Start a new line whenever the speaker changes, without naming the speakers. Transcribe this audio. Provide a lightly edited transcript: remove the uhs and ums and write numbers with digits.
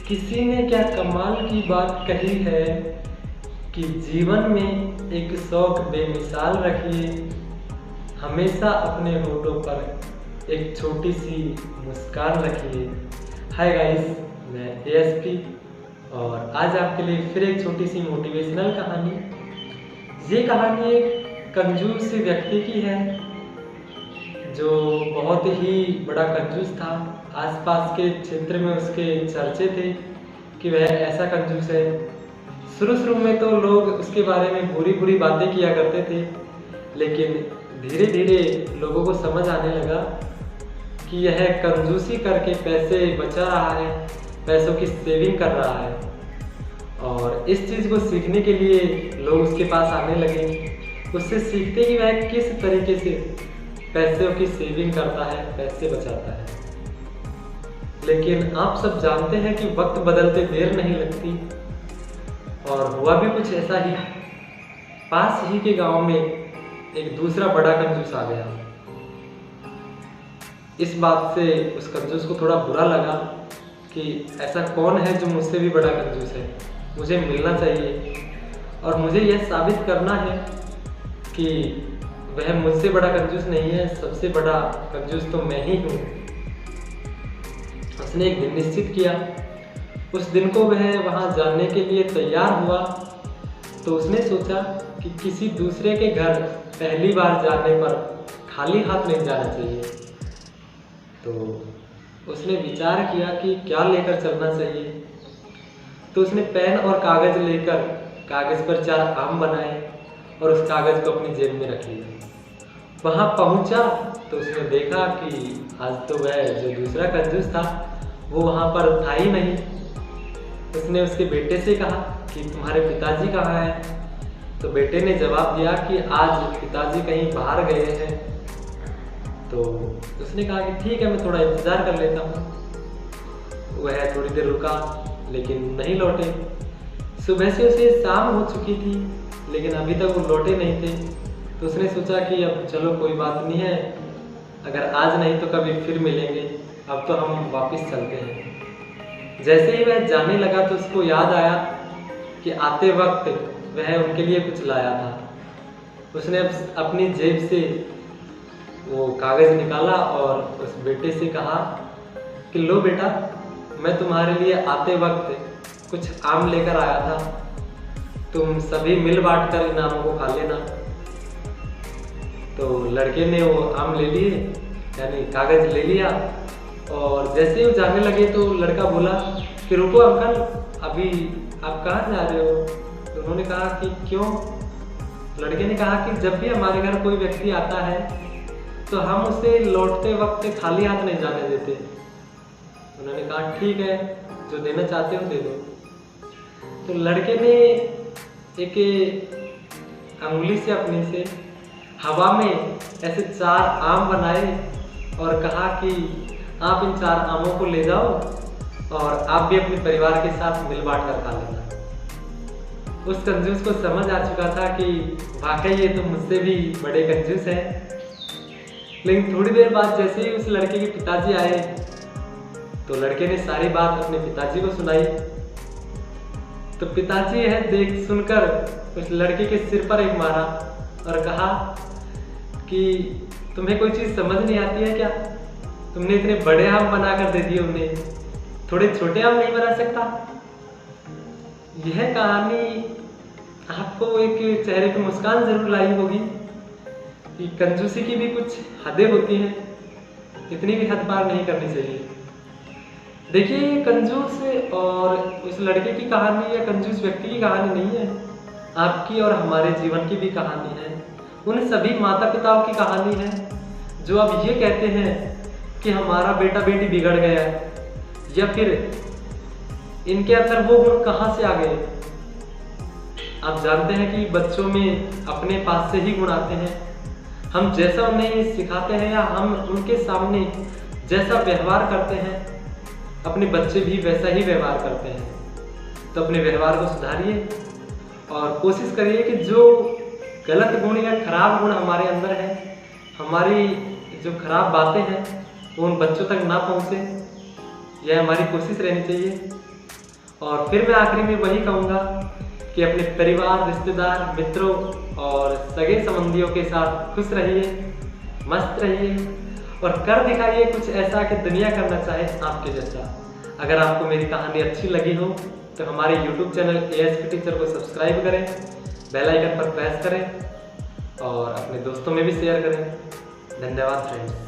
किसी ने क्या कमाल की बात कही है कि जीवन में एक शौक बेमिसाल रखिए, हमेशा अपने होठों पर एक छोटी सी मुस्कान रखिए। हाय गाइस, मैं एएसपी और आज आपके लिए फिर एक छोटी सी मोटिवेशनल कहानी। ये कहानी एक कंजूस व्यक्ति की है जो बहुत ही बड़ा कंजूस था। आसपास के क्षेत्र में उसके चर्चे थे कि वह ऐसा कंजूस है। शुरू में तो लोग उसके बारे में बुरी बुरी बातें किया करते थे, लेकिन धीरे धीरे लोगों को समझ आने लगा कि यह कंजूसी करके पैसे बचा रहा है, पैसों की सेविंग कर रहा है। और इस चीज़ को सीखने के लिए लोग उसके पास आने लगे, उससे सीखते कि वह किस तरीके से पैसों की सेविंग करता है, पैसे बचाता है। लेकिन आप सब जानते हैं कि वक्त बदलते देर नहीं लगती, और हुआ भी कुछ ऐसा ही। पास ही के गांव में एक दूसरा बड़ा कंजूस आ गया। इस बात से उस कंजूस को थोड़ा बुरा लगा कि ऐसा कौन है जो मुझसे भी बड़ा कंजूस है, मुझे मिलना चाहिए और मुझे यह साबित करना है कि वह मुझसे बड़ा कंजूस नहीं है, सबसे बड़ा कंजूस तो मैं ही हूँ। उसने एक दिन निश्चित किया। उस दिन को वह वहाँ जाने के लिए तैयार हुआ तो उसने सोचा कि किसी दूसरे के घर पहली बार जाने पर खाली हाथ नहीं जाना चाहिए। तो उसने विचार किया कि क्या लेकर चलना चाहिए। तो उसने पेन और कागज़ लेकर कागज़ पर 4 आम बनाए और उस कागज़ को अपनी जेब में रख लिया। वहाँ पहुँचा तो उसने देखा कि आज तो वह जो दूसरा कंजूस था वो वहाँ पर था ही नहीं। उसने उसके बेटे से कहा कि तुम्हारे पिताजी कहाँ हैं? तो बेटे ने जवाब दिया कि आज पिताजी कहीं बाहर गए हैं। तो उसने कहा कि ठीक है, मैं थोड़ा इंतज़ार कर लेता हूँ। वह थोड़ी देर रुका लेकिन नहीं लौटे। सुबह से उसे शाम हो चुकी थी लेकिन अभी तक वो लौटे नहीं थे। तो उसने सोचा कि अब चलो कोई बात नहीं है, अगर आज नहीं तो कभी फिर मिलेंगे, अब तो हम वापस चलते हैं। जैसे ही वह जाने लगा तो उसको याद आया कि आते वक्त वह उनके लिए कुछ लाया था। उसने अपनी जेब से वो कागज़ निकाला और उस बेटे से कहा कि लो बेटा, मैं तुम्हारे लिए आते वक्त कुछ आम लेकर आया था, तुम सभी मिल बांट कर इन आमों को खा लेना। तो लड़के ने वो आम ले लिए, यानी कागज़ ले लिया, और जैसे ही वो जाने लगे तो लड़का बोला कि रुको अंकल, अभी आप कहाँ जा रहे हो? तो उन्होंने कहा कि क्यों? लड़के ने कहा कि जब भी हमारे घर कोई व्यक्ति आता है तो हम उसे लौटते वक्त खाली हाथ नहीं जाने देते। उन्होंने कहा ठीक है, जो देना चाहते हो दे दो। तो लड़के ने एक अंगुली से अपने से हवा में ऐसे 4 आम बनाए और कहा कि आप इन 4 आमों को ले जाओ और आप भी अपने परिवार के साथ मिल बांट कर खा लेना। उस कंजूस को समझ आ चुका था कि वाकई ये तो मुझसे भी बड़े कंजूस हैं। लेकिन थोड़ी देर बाद जैसे ही उस लड़के के पिताजी आए तो लड़के ने सारी बात अपने पिताजी को सुनाई। तो पिताजी यह देख सुनकर उस लड़के के सिर पर एक मारा और कहा कि तुम्हें कोई चीज़ समझ नहीं आती है क्या? तुमने इतने बड़े आम बनाकर दे दिए उन्हें, थोड़े छोटे आम नहीं बना सकता? यह कहानी आपको एक चेहरे पर मुस्कान जरूर लाई होगी कि कंजूसी की भी कुछ हदें होती हैं, इतनी भी हद पार नहीं करनी चाहिए। देखिए, ये कंजूस और उस लड़के की कहानी या कंजूस व्यक्ति की कहानी नहीं है, आपकी और हमारे जीवन की भी कहानी है। उन सभी माता पिताओं की कहानी है जो अब ये कहते हैं कि हमारा बेटा बेटी बिगड़ गया है, या फिर इनके अंदर वो गुण कहाँ से आ गए। आप जानते हैं कि बच्चों में अपने पास से ही गुण आते हैं। हम जैसा उन्हें सिखाते हैं या हम उनके सामने जैसा व्यवहार करते हैं, अपने बच्चे भी वैसा ही व्यवहार करते हैं। तो अपने व्यवहार को सुधारिए और कोशिश करिए कि जो गलत गुण या खराब गुण हमारे अंदर है, हमारी जो खराब बातें हैं वो उन बच्चों तक ना पहुँचे, यह हमारी कोशिश रहनी चाहिए। और फिर मैं आखिरी में वही कहूँगा कि अपने परिवार, रिश्तेदार, मित्रों और सगे संबंधियों के साथ खुश रहिए, मस्त रहिए और कर दिखाइए कुछ ऐसा कि दुनिया करना चाहे आपके जैसा। अगर आपको मेरी कहानी अच्छी लगी हो तो हमारे YouTube चैनल ASP टीचर को सब्सक्राइब करें, बेल आइकन पर प्रेस करें और अपने दोस्तों में भी शेयर करें। धन्यवाद फ्रेंड्स।